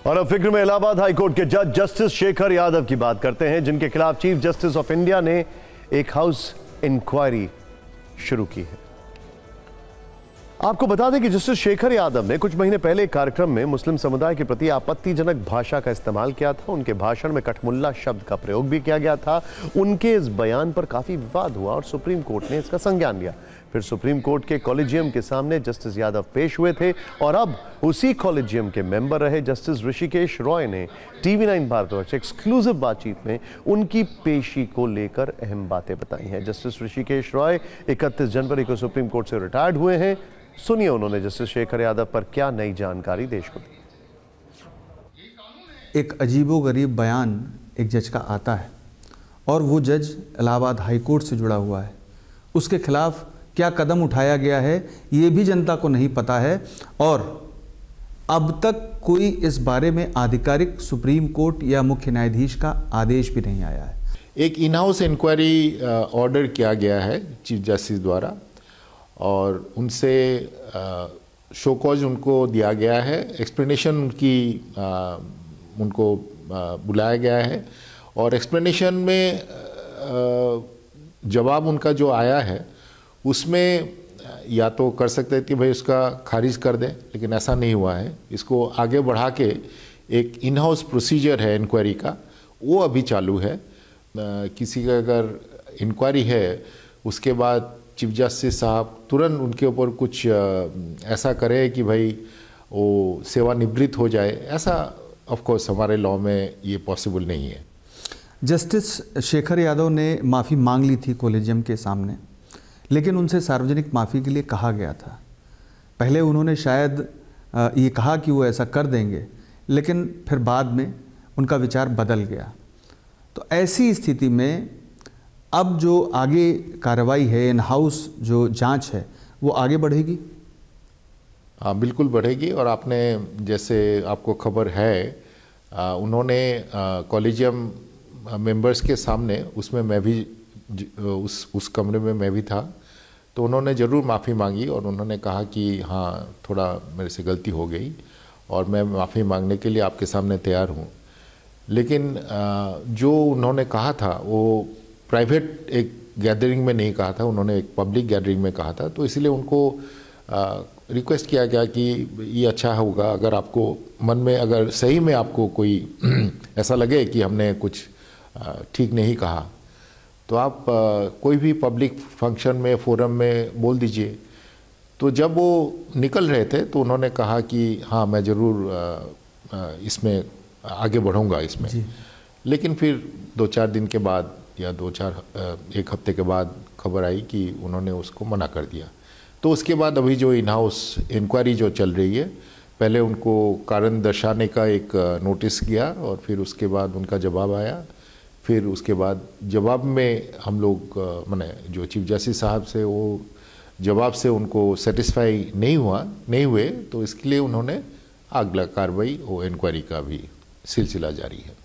और अब फिक्र में इलाहाबाद हाईकोर्ट के जज जस्टिस शेखर यादव की बात करते हैं, जिनके खिलाफ चीफ जस्टिस ऑफ इंडिया ने एक हाउस इंक्वायरी शुरू की है। आपको बता दें कि जस्टिस शेखर यादव ने कुछ महीने पहले एक कार्यक्रम में मुस्लिम समुदाय के प्रति आपत्तिजनक भाषा का इस्तेमाल किया था। उनके भाषण में कठमुल्ला शब्द का प्रयोग भी किया गया था। उनके इस बयान पर काफी विवाद हुआ और सुप्रीम कोर्ट ने इसका संज्ञान लिया। फिर सुप्रीम कोर्ट के कॉलेजियम के सामने जस्टिस यादव पेश हुए थे और अब उसी कॉलेजियम के मेंबर रहे जस्टिस ऋषिकेश रॉय ने TV9 भारतवर्ष से एक्सक्लूसिव बातचीत में उनकी पेशी को लेकर अहम बातें बताई हैं। जस्टिस ऋषिकेश रॉय 31 जनवरी को सुप्रीम कोर्ट से रिटायर्ड हुए हैं। सुनिए उन्होंने जस्टिस शेखर यादव पर क्या नई जानकारी देश को दी। एक अजीबोगरीब बयान एक जज का आता है और वो जज इलाहाबाद हाईकोर्ट से जुड़ा हुआ है। उसके खिलाफ क्या कदम उठाया गया है ये भी जनता को नहीं पता है और अब तक कोई इस बारे में आधिकारिक सुप्रीम कोर्ट या मुख्य न्यायाधीश का आदेश भी नहीं आया है। एक इन हाउस इंक्वायरी ऑर्डर किया गया है चीफ जस्टिस द्वारा और उनसे शो कॉज उनको दिया गया है। एक्सप्लेनेशन उनको बुलाया गया है और एक्सप्लेनेशन में जवाब उनका जो आया है उसमें या तो कर सकते हैं कि भाई उसका खारिज कर दें, लेकिन ऐसा नहीं हुआ है। इसको आगे बढ़ा के एक इन हाउस प्रोसीजर है इंक्वायरी का, वो अभी चालू है। किसी का अगर इंक्वायरी है उसके बाद चीफ जस्टिस साहब तुरंत उनके ऊपर कुछ ऐसा करे कि भाई वो सेवानिवृत्त हो जाए, ऐसा ऑफ कोर्स हमारे लॉ में ये पॉसिबल नहीं है। जस्टिस शेखर यादव ने माफ़ी मांग ली थी कॉलेजियम के सामने, लेकिन उनसे सार्वजनिक माफ़ी के लिए कहा गया था। पहले उन्होंने शायद ये कहा कि वो ऐसा कर देंगे, लेकिन फिर बाद में उनका विचार बदल गया। तो ऐसी स्थिति में अब जो आगे कार्रवाई है, इन हाउस जो जांच है, वो आगे बढ़ेगी? हाँ, बिल्कुल बढ़ेगी। और आपने जैसे आपको खबर है, उन्होंने कॉलेजियम मेंबर्स के सामने, उसमें मैं भी उस कमरे में मैं भी था, तो उन्होंने ज़रूर माफ़ी मांगी और उन्होंने कहा कि हाँ थोड़ा मेरे से गलती हो गई और मैं माफ़ी मांगने के लिए आपके सामने तैयार हूँ। लेकिन जो उन्होंने कहा था वो प्राइवेट एक गैदरिंग में नहीं कहा था, उन्होंने एक पब्लिक गैदरिंग में कहा था। तो इसलिए उनको रिक्वेस्ट किया गया कि ये अच्छा होगा अगर आपको मन में, अगर सही में आपको कोई ऐसा लगे कि हमने कुछ ठीक नहीं कहा, तो आप कोई भी पब्लिक फंक्शन में, फोरम में बोल दीजिए। तो जब वो निकल रहे थे तो उन्होंने कहा कि हाँ मैं ज़रूर इसमें आगे बढ़ूँगा इसमें। लेकिन फिर 2-4 दिन के बाद या 1 हफ्ते के बाद खबर आई कि उन्होंने उसको मना कर दिया। तो उसके बाद अभी जो इन हाउस इंक्वायरी जो चल रही है, पहले उनको कारण दर्शाने का एक नोटिस गया और फिर उसके बाद उनका जवाब आया। फिर उसके बाद जवाब में हम लोग माने जो चीफ जस्टिस साहब से वो जवाब से उनको सेटिस्फाई नहीं हुए, तो इसके लिए उन्होंने अगला कार्रवाई वो इंक्वायरी का भी सिलसिला जारी है।